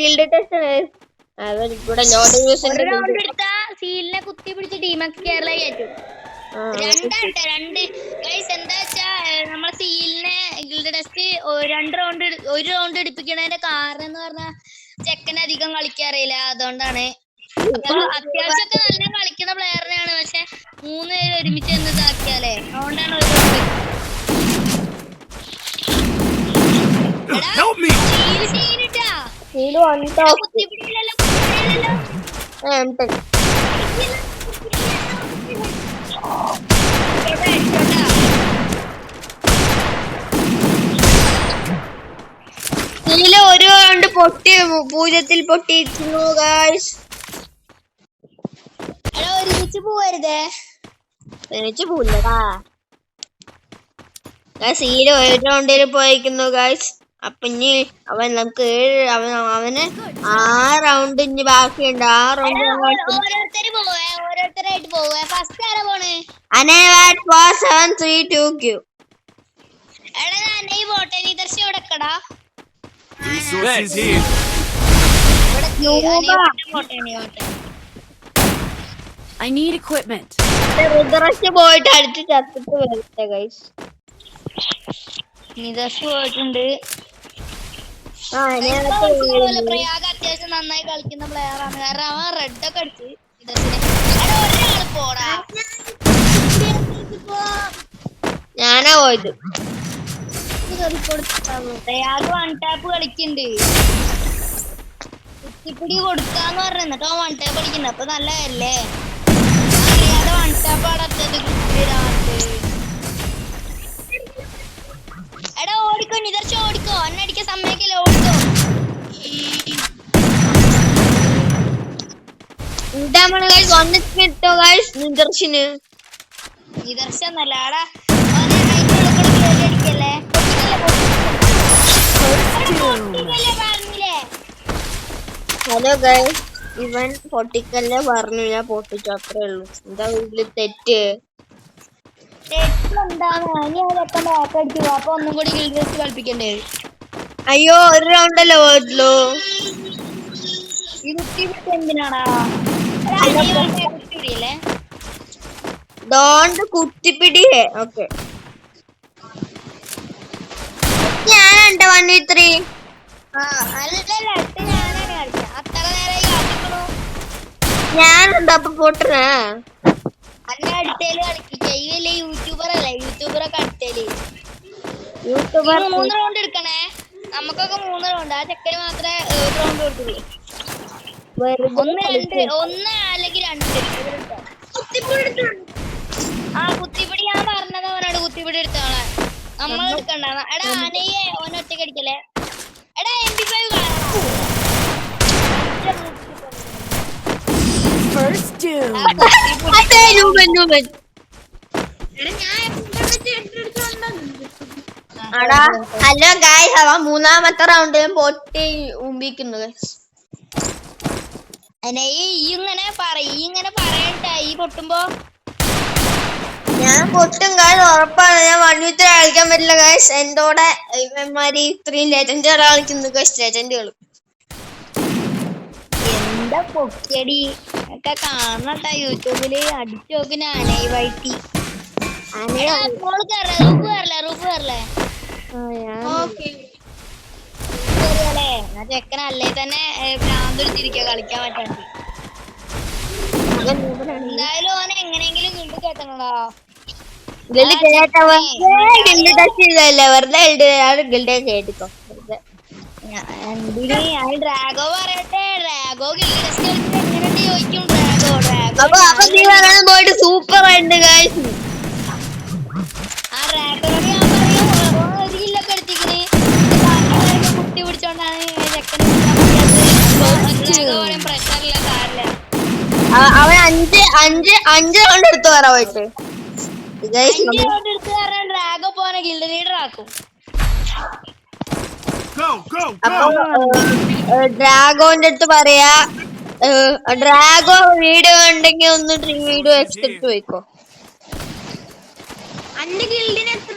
Guild test ഇവിടെ notification സീലിനെ കുത്തി പിടിച്ച് ടീമൊക്കെ കേരള കയറ്റും. രണ്ട് ഗൈസ് എന്താ വെച്ചാ നമ്മളെ സീലിനെ ഗിൽഡ് ടെസ്റ്റ് ഒരു റൗണ്ട് എടുപ്പിക്കണതിന്റെ കാരണം എന്ന് പറഞ്ഞാൽ ചെക്കനെ അധികം കളിക്കാറില്ല, അതുകൊണ്ടാണ്. അത്യാവശ്യമൊക്കെ നല്ല കളിക്കുന്ന പ്ലെയറിനെയാണ്, പക്ഷെ 3 പേര് ഒരുമിച്ച് നിന്ന് ഇതാക്കിയാലേ, അതുകൊണ്ടാണ് ഒരു ഒരു റൗണ്ട് പൊട്ടി 0 പൊട്ടിയിരിക്കുന്നു ഗായ്സ്. ഒരുമിച്ച് പോവരുതേ, ഒരുമിച്ച് പോവില്ലടാ ഗായ്സ്. ഒരു റൗണ്ടിൽ പോയിരിക്കുന്നു ഗായ്സ്. അപ്പൊ ഇനി നമുക്ക് അവന് 6 റൗണ്ട് ഇനി ബാക്കിയുണ്ട്. 6 റൗണ്ട് ഓരോരുത്തരായിട്ട് പോവേ. ഫസ്റ്റ് ആരാ പോണേ? 732Q. I need equipment. പോയിട്ട് അടിച്ച് ചത്തിട്ട് വരട്ടെ ഗൈസ്. നിദർശ് പോയിട്ടുണ്ട്. പ്രയാഗ അത്യാവശ്യം നന്നായി കളിക്കുന്ന പ്ലെയർ ആണ്, കാരണം അവൻ റെഡ് ഒക്കെ അടിച്ച് ഒരാള് പോടാ. ഞാനാ പോയത്. പ്രയാഗ 1 ടാപ്പ് കളിക്കുന്നുണ്ട്. കുത്തിപ്പിടി കൊടുക്കാന്ന് പറഞ്ഞ എന്നിട്ട് അവൻ 1 ടാപ്പ് കളിക്കുന്നുണ്ട്. അപ്പൊ നല്ലതല്ലേ, അറിയാതെ 1 ടാപ്പ് അടച്ചത് കുത്തിരാത്ത്. എടാ ഓടിക്കോ നിദർശ, ഓടിക്കോ, അന്നടിക്കാൻ സമ്മതിക്കല്ലേ, ഓടിക്കോ. നിദർശന്നല്ല എടാ അടിക്കല്ലേ, പറഞ്ഞില്ലേ. ഹലോ ഗൈസ്, ഇവൻ പൊട്ടിക്കല്ലേ പറഞ്ഞു, ഞാൻ പൊട്ടിച്ചു, അത്രേ ഉള്ളൂ. എന്താ വീട്ടില് തെറ്റ്? അപ്പൊ ഒന്നും കൂടി ഗിൽഡ് ടെസ്റ്റ് കളിപ്പിക്കണ്ടേ? അയ്യോ, ഒരു റൗണ്ടല്ലേ പോയിട്ടുള്ളൂ. എന്തിനാടാ കുത്തിപ്പിടിയല്ലേ? ഡോണ്ട് കുത്തിപ്പിടി. ഓക്കെ, ഞാനുണ്ട് 1v3. ഞാനുണ്ട്. അപ്പൊ പൊട്ടണേ അന്നെ അടുത്തേല് കളിപ്പിക്ക. ഇവല്ലേ യൂട്യൂബർ അല്ലേ, യൂട്യൂബറൊക്കെ അടുത്തേല്. 3 റൗണ്ട് എടുക്കണേ, നമുക്കൊക്കെ 3 റൗണ്ട്. ആ ചെക്കന് മാത്രമേ 1 റൗണ്ട് കൊടുത്തുള്ളൂ. 1 അല്ലെങ്കിൽ 2. ആ കുത്തിപ്പിടി ഞാൻ പറഞ്ഞത് അവനോട്, കുത്തിപ്പിടി എടുത്തോളാൻ. നമ്മൾ എടുക്കണ്ട. എടാ അനയെ ഒറ്റയ്ക്ക് അടിക്കല്ലേ. എടാ MP5 ഹലോ ഗായ്സ്, അവ 3ാമത്തെ റൗണ്ടിലും പൊട്ടി ഉമ്പിക്കുന്നു. ഇങ്ങനെ പറയണ്ട, ഈ പൊട്ടുമ്പോ ഞാൻ പൊട്ടും ഗായ്സ്, ഉറപ്പാണ്. ഞാൻ 1v3 കളിക്കാൻ പറ്റില്ല ഗായ്സ്. എന്റെ കൂടെ ഇവന്മാര് ഇത്രയും ലെജൻഡ് കളിക്കുന്നു ഗായ്സ്, ലെജൻഡുകൾ. എന്താ പൊക്കിയടി ഒക്കെ കാണട്ടാ യൂട്യൂബില്, അടിച്ചു നോക്കുന്ന അനൈവൈറ്റി. ചെക്കനല്ലേ തന്നെ ഭ്രാന്തൊടിച്ചിരിക്കുക കളിക്കാൻ പറ്റാണ്ട്. എന്തായാലും ഓനെ എങ്ങനെയെങ്കിലും ഗിൽഡ് കേട്ടണടാ. കേട്ടിക്കോ. ഡ്രാഗോ പറയട്ടെ, ഡ്രാഗോ ഗിൽഡ് ടെസ്റ്റ് എങ്ങനെയുണ്ട് ചോദിക്കും. പോയിട്ട് സൂപ്പർ ആയിട്ടുണ്ട് ഗായ്സ്. ആ ഡ്രാഗോനോട് ഞാൻ പറയും, 1 കില്ലൊക്കെ എടുത്തിക്കണ്, കുത്തി പിടിച്ചോണ്ടാണ് ചെക്കൻ. പ്രഷറില്ല, സാരില്ല. അവൻ 5 റൗണ്ട് എടുത്തു പറയാ പോയിട്ട്. 5 റൗണ്ട് എടുത്ത് കാരണം ഡ്രാഗോ പോനെ ഗിൽഡ് ലീഡർ ആക്കും. ഡ്രാഗോന്റെ അടുത്ത് പറയാ, ഡ്രാഗോ വീഡിയോ ഉണ്ടെങ്കിൽ ഒന്ന് വീഡിയോ എക്സ്പെക്ട് പോയിക്കോ. അന്റെ ഗിൽഡിന് എത്ര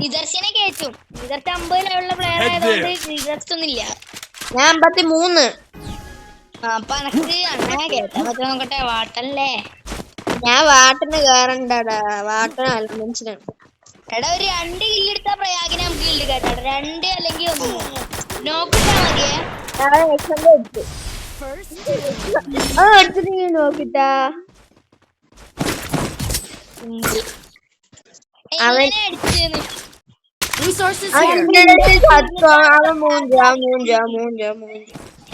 നിദർശനെ കയറ്റും. നിദർശ 50 ലെവലുള്ള പ്ലെയർ ആയതുകൊണ്ട് നിദർശൊന്നുമില്ല. ഞാൻ 53. അപ്പൊ എനക്ക് അങ്ങനെ കേട്ടാ പറ്റും. നോക്കട്ടെ. വാട്ടല്ലേ ഞാൻ വാട്ടിന് കയറണ്ടാടാ. വാട്ടനല്ല മനുഷ്യനാണ്. എടാ ഒരു 2 കില്ല് എടുത്താ പ്രയാഗിനെ നമുക്ക് കില്ല് കേട്ടോ. 2 അല്ലെങ്കിൽ 1 നോക്കിട്ടാ മതിയേ. എടുത്തിട്ട് നോക്കിട്ടാ എങ്ങനെ അടിച്ചെന്ന് Resources അവൻ here.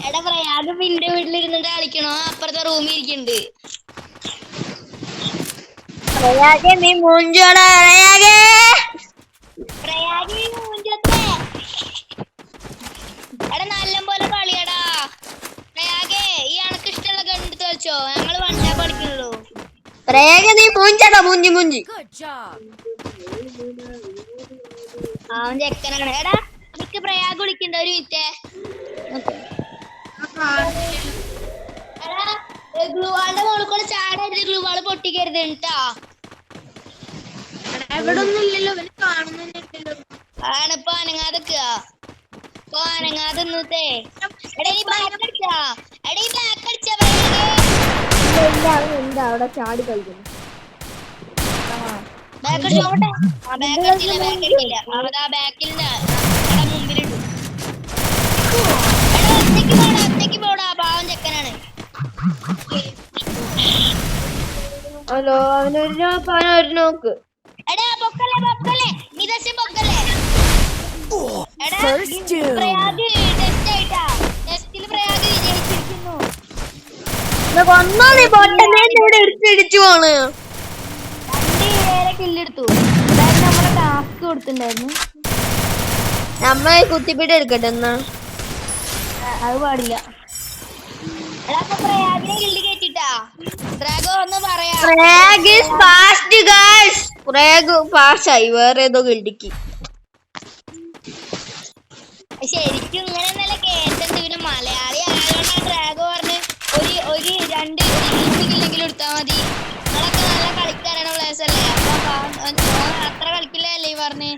എടാ പ്രയാഗ് പിന്നെ വീട്ടിലിരുന്നിട്ട് കളിക്കണോ? അപ്പുറത്തെ റൂമിൽ ഇരിക്കുന്നുണ്ട്. നീ മൂഞ്ചോടാ പ്രയാഗ് മൂഞ്ചത്തെ. എടാ നല്ല പോലെ കളിയടാ പ്രയാഗേ. ഈ അനക്ക് ഇഷ്ടമുള്ള കണ്ടെടുത്ത് വെച്ചോ. ഞങ്ങള് വണ്ടാ കളിക്കുന്നുള്ളൂ. പ്രയാഗ നീ മൂഞ്ചടാ. മൂഞ്ചി Good job. അവൻ ചെക്കനാണ്. എടാ എനിക്ക് പ്രയാഗ് വിളിക്കണ്ട. ഒരു മിനിറ്റ്. എടാ ഗ്ലൂവാളുടെ മോളിൽ കൂടെ ചാടരുത്. ഗ്ലൂവാള് പൊട്ടിക്കരുത് കേട്ടാ. ആണിപ്പോ അനങ്ങാതൊക്കെയാ. ഇപ്പൊ അനങ്ങാതെ നിന്നേ. എടാ ഈ ബാക്ക് അടിച്ചാ. എടാ ഈ ബാക്ക് അടിച്ചാ എന്താ അവിടെ ചാടി കളിക്കുന്നു. ബാക്ക് ഷോട്ടെ. ബാക്ക് അടിച്ചില്ല. അവതാ ബാക്കിലുണ്ട്. എടാ മുമ്പിലുണ്ട്. എടാ ഒറ്റയ്ക്ക് പോടാ. പാവം ചെക്കനാണ്. ഹലോ അവനൊരു നോക്ക്. എടാ പൊക്കല്ലേ. നിദർശൻ പൊക്കല്ലേ. എടാ First doom. പ്രയാഗ് ടെസ്റ്റ് ആയിട്ടാ. ടെസ്റ്റിൽ പ്രയാഗ് വിജയിച്ചിരിക്കുന്നു. കൊന്നോളി പൊട്ടനെ ഇവിടെ ഇടിച്ചു പോണ്. 2 പേരെ കില്ലെടുത്തു. അതായത് നമ്മളെ ടാസ്ക് കൊടുത്തിണ്ടായിരുന്നു. നമ്മളെ കുത്തിപ്പിട്ട് എടുക്കട്ടെ എന്നാ. അത് പാടില്ല. എടാ അപ്പൊ പ്രയാഗിനെ കില്ല് കയറ്റിട്ടാ. ഡ്രാഗോ ഒന്ന് പറയാ. പ്രയാഗ് പാസ്സായി. വേറെ ഏതോ ഗിൽഡിക്ക്. ശരിക്കും ഇങ്ങനെ നല്ല കേട്ടത്. പിന്നെ മലയാളി ആയതുകൊണ്ടാണ് ഡ്രാഗോ പറഞ്ഞ് ഒരു 2 കില്ലെങ്കിലും എടുത്താ മതി. നിങ്ങളൊക്കെ നല്ല കളിക്കാരാണ് പ്ലേയേഴ്സ് അല്ലേ. അപ്പൊ അത്ര കളിക്കില്ലല്ലേ ഈ പറഞ്ഞ്.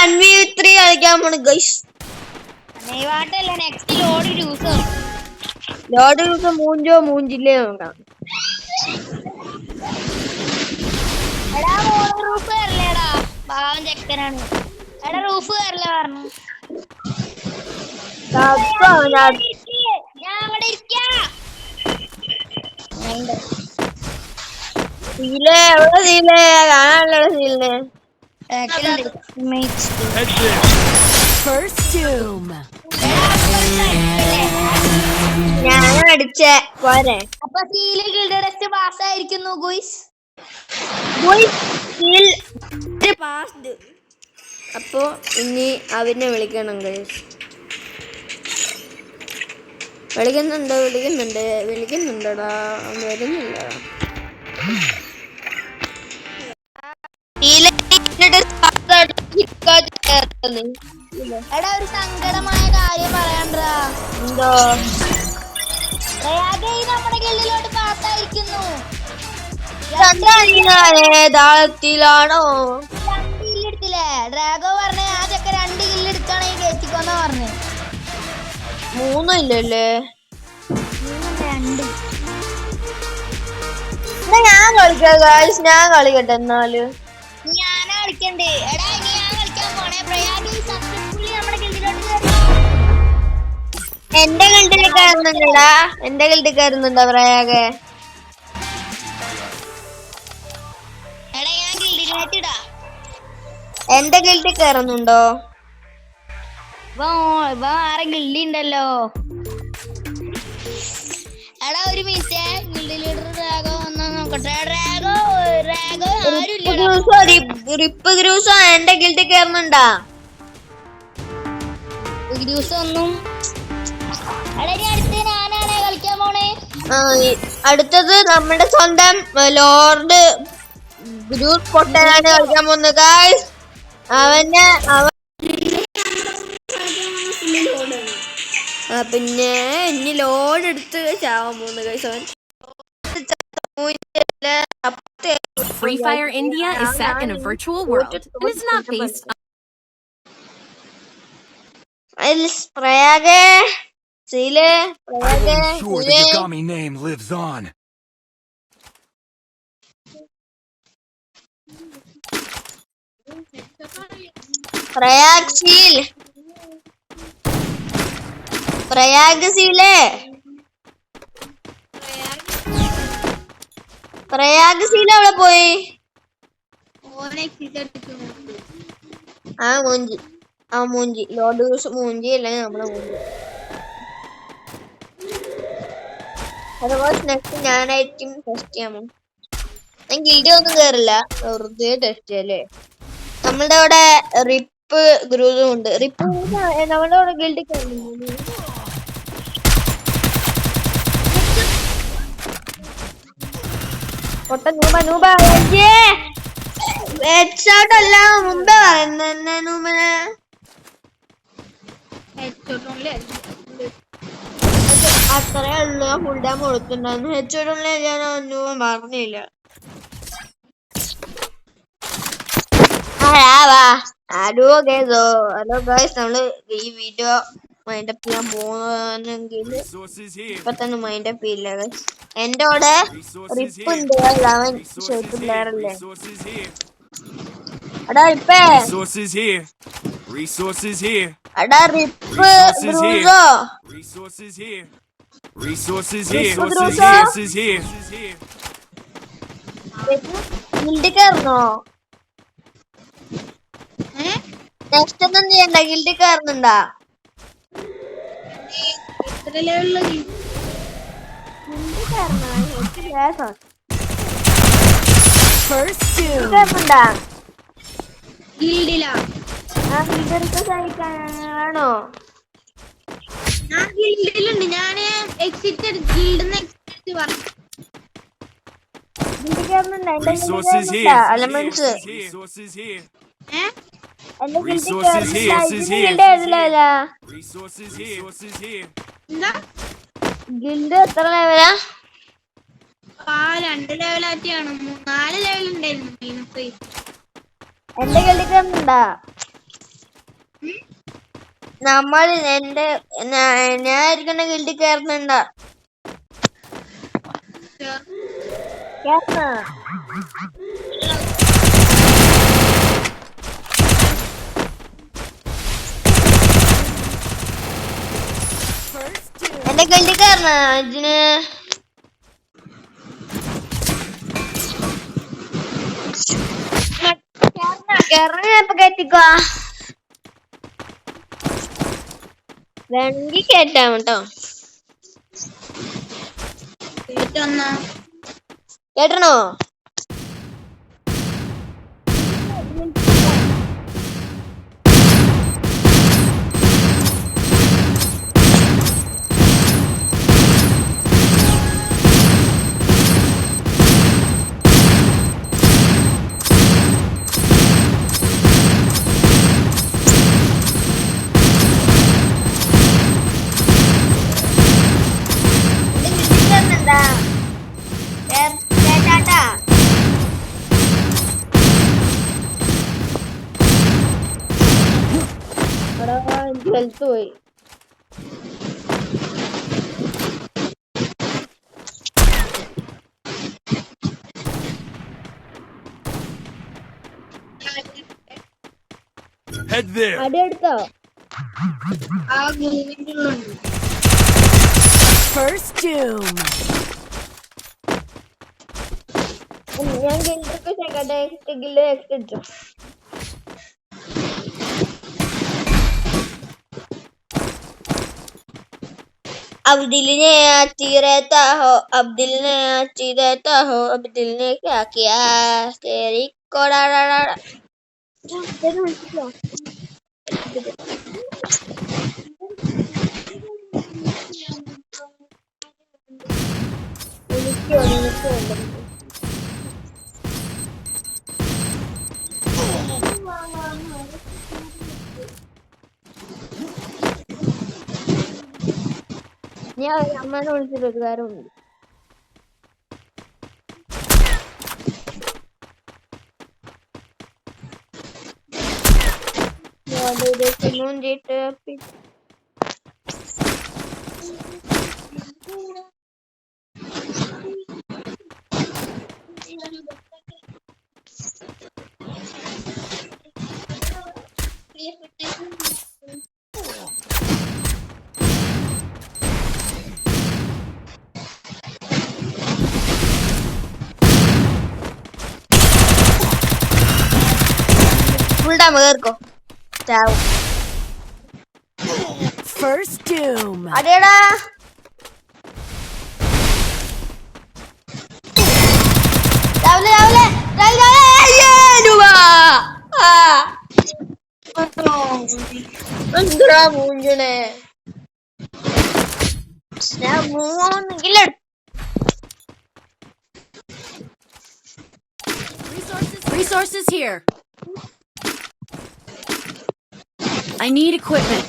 1v3 കളിക്കാൻ പോണ് ഗൈസ്. നെയ്വാട്ടല്ല. നെക്സ്റ്റ് ലോഡ് ജ്യൂസോ. മൂഞ്ചില്ലേ നോക്കാം. എടാ റൂഫ് കയറില്ലേടാ. പാവം ചെക്കനാണ്. എടാ റൂഫ് കയറില്ല പറഞ്ഞു. ഞാൻ അവിടെ ഇരിക്കാ. കാണാനുള്ള സീലിനെ First doom. ഞാൻ അടിച്ച പോരെ. അപ്പൊ സീല് ഗിൽഡ് ടെസ്റ്റ് പാസ്സായിരിക്കുന്നു ഗുയ്സ്. അപ്പൊ ഇനി അവനെ വിളിക്കണം ഗൈസ്. വിളിക്കുന്നുണ്ടടാ. വരുന്നില്ല. എടാ ഒരു സങ്കടമായ കാര്യം പറയാണ്ടാ. എന്തോ നമ്മുടെ ഗിൽഡിലോട്ട് പാസ്സായിരിക്കുന്നു. താളത്തിലാണോ? 2 കില്ല് എടുത്തില്ലേ. ഡ്രാഗോ പറഞ്ഞ ആ ചെക്ക 2 കില്ല് എടുക്കുകയാണെങ്കിൽ കയറ്റിക്കോന്നാ പറഞ്ഞു. 3 ഇല്ലല്ലേ. 2 ഞാൻ കളിക്കാം ഗൈസ്. ഞാൻ കളിക്കട്ടെ എന്നാല്. ഞാനാ കളിക്കണ്ടേ. എടാ ഇനി ഞാൻ കളിക്കാൻ പോണേ. പ്രയാഗ് സക്സസ്ഫുള്ളി നമ്മുടെ ഗിൽഡിലോട്ട് കയറി. എന്റെ ഗിൽഡിൽ കയറുന്നുണ്ടാ. എന്റെ ഗിൽഡിൽ കയറുന്നുണ്ടാ പ്രയാഗേ. എടാ ഞാൻ ഗിൽഡിലോട്ട് ഇടാ. എന്റെ ഗിൽഡിൽ കയറുന്നുണ്ടോ? വേറെ ഗിൽഡി ഉണ്ടല്ലോ. എടാ ഒരു മിനിറ്റ്. ഗിൽഡി ലീഡർ ഡ്രാഗോ ഒന്നാ നോക്കട്ടെ. ഡ്രാഗോ റിപ്പ് ഗ്രൂസോ എന്റെ ഗിൽഡിൽ കയറുന്നുണ്ടാ? ഒന്നും. എടാ ഇനി അടുത്ത് ഞാനാണ് കളിക്കാൻ പോണേ. അടുത്തത് നമ്മുടെ സ്വന്തം ലോർഡ് ഗ്രൂപ്പ് പൊട്ടനാണ് കളിക്കാൻ പോകുന്നത് ഗൈസ്. പിന്നെ ഇനി ലോഡ് എടുത്ത് ചാവാൻ പോകുന്നു ഗൈസ്. അവൻ Free Fire India is set in a virtual world and is not based on. പ്രയാഗേ സീലേ പ്രയാഗേ I'm sure the Yagami name lives on. പ്രയാഗ്ശീൽ പ്രയാഗ്ശീലേ പ്രയാഗ്ശീല അവിടെ പോയി ആ മൂഞ്ചി ലോഡ് മൂഞ്ചി അല്ലെങ്കിൽ നമ്മളെ മൂഞ്ചി. അതുപോലെ നെക്സ്റ്റ് ഞാനായിരിക്കും ടെസ്റ്റ് ചെയ്യാമോ? ഞാൻ ഗിൽഡി ഒന്നും കേറില്ല, വെറുതെ ടെസ്റ്റ് ചെയ്യല്ലേ. നമ്മളുടെ അവിടെ റിപ്പ് ഗ്രൂസും ഉണ്ട്. റിപ്പ് നമ്മളുടെ അവിടെ ഗിൽഡി കയറുന്നു. ഹെഡ്ഷോട്ടല്ല മുമ്പേ പറയുന്ന നൂമനെ അത്രേ ഉള്ളു. ഞാൻ ഫുൾ ഡാം കൊടുത്തിട്ടുണ്ടായിരുന്നു. ഹെഡ്ഷോട്ടുള്ള ഞാൻ നൂമൻ പറഞ്ഞില്ല. ഹലോ ഗൈസ്, നമ്മള് ഈ വീഡിയോ മൈൻഡപ്പ് ചെയ്യാൻ പോകുന്നെങ്കിൽ ഇപ്പൊ തന്നെ മൈൻഡപ്പ് ചെയ്യില്ല ഗൈസ്. എന്റെ കൂടെ റിപ്പ് ഉണ്ട്, 11 ഷോട്ട് പ്ലെയർ അല്ലേ. എടാ റിപ്പേ, എടാ റിപ്പ് ബ്രൂസോ, ഗിൽഡി കയറുന്നോ? നെക്സ്റ്റ് ഒന്നും ചെയ്യണ്ട, ഗിൽഡി കയറുന്നുണ്ടാ? ആണോ? ഞാന് എക്സിറ്റ് ഗിൽഡിന്ന് എക്സിറ്റ് പറഞ്ഞു. എലമെന്റ്സ് ഗിൽഡ് എത്ര ലെവലാ? 2 ലെവലാറ്റിയാണ്. 4 ലെവൽ ഉണ്ടായിരുന്നു. എന്റെ ഗിൽഡിൽ കയറുന്നുണ്ടാ? നമ്മൾ എന്റെ ഞാൻ ഇരിക്കുന്ന ഗിൽഡിൽ കയറുന്നുണ്ടാ? എന്റെ ഗിൽഡിൽ കയറുന്ന ഇതിന് കയറ്റിക്കോ, വേണമെങ്കിൽ കേറ്റാം കേട്ടോ. കേട്ടണോ? ഹെൽത്ത് പോയി. അടിയെടുത്തോ? First doom. ഞാൻ ഗിൽഡൊക്കെ സെക്കൻഡ് ഗിൽഡ് എക്സിറ്റ്. अब दिल ने आती रहता हो, अब दिल ने आती रहता हो, अब दिल ने क्या किया तेरी कोड़ा ഞാൻ അമ്മനെ വിളിച്ചിട്ട് ഒരു കാര്യമുണ്ട്. മൂഞ്ചിട്ട് ഫുൾ ടൈം കേർക്കോ ചാവും. First doom. അടിയടാ എന്തിനാ മൂഞ്ചണേ? ഞാൻ മൂന്നില്ല. Resources here. I need equipment.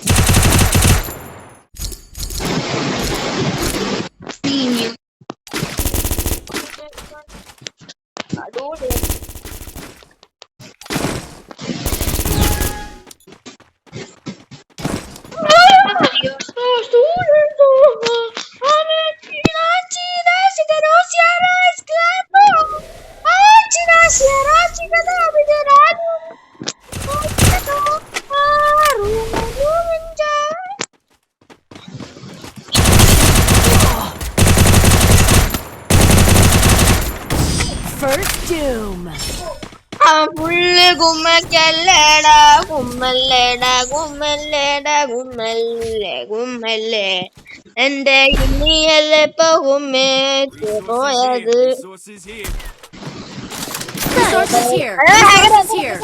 First doom. Full കുമ്മല്ലടാ കുമ്മല്ലേടാ കുമ്മല്ലേടാ കുമ്മല്ലേ എന്റെ ഇനിയല്ലേ ഇപ്പൊ കുമ്മേറ്റ് പോയത്. Resources here. Resources here.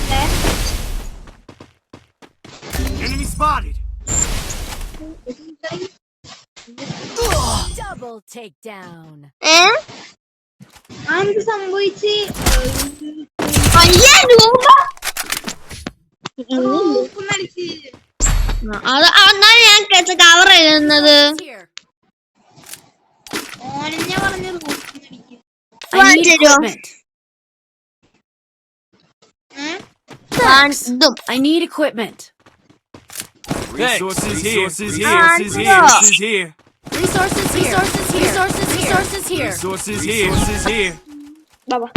Thanks. Enemy spotted. Double takedown. സംഭവിച്ച് 5000 രൂപ അത് എന്നാലും ഞാൻ കവർ ചെയ്യുന്നത്. Here. ഓനഞ്ഞ പറഞ്ഞു I need equipment. ഇതും I need equipment. Resources here. Resources here. Resources here. Resources here. Resources here. Resources here. Resources here. Resources here. Baba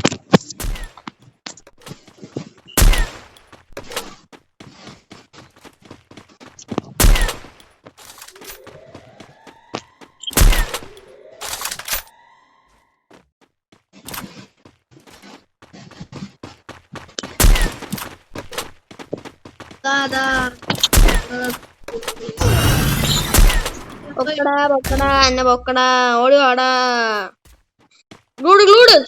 പൊക്കടാ എന്നെ പൊക്കടാ ഓടി വാടാ ഗ്ലൂഡ്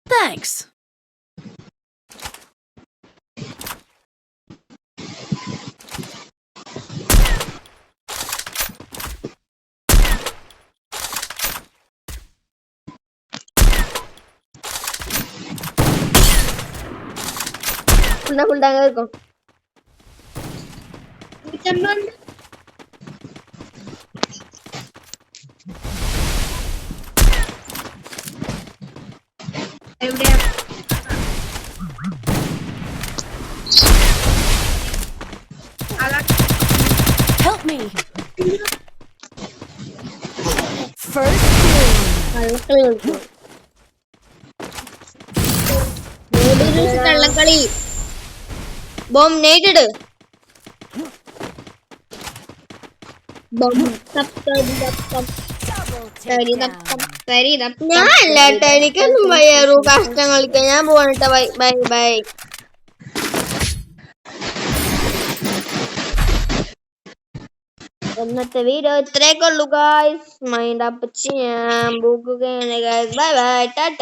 Thanks. ഫുൾ ടാങ്ക് കേൾക്കും. എവിടെയാ Help me. First doom. കള്ളക്കളി കളിക്കും. കള്ളക്കളി ബോംബ് നേരിട് ഞാൻ അല്ലാട്ടോ എനിക്കൊന്നും വയ്യാറു കഷ്ടം കളിക്കാൻ. ഞാൻ പോകണട്ടോ. Bye bye bye. ഇന്നത്തെ വീഡിയോ ഇത്രയൊക്കെ ഉള്ളൂ ഗായ്സ്. മൈൻഡ് അപ്പ് ചെയ്യാൻ പോകുകയാണ് ഗായ്സ്. Bye bye Tata.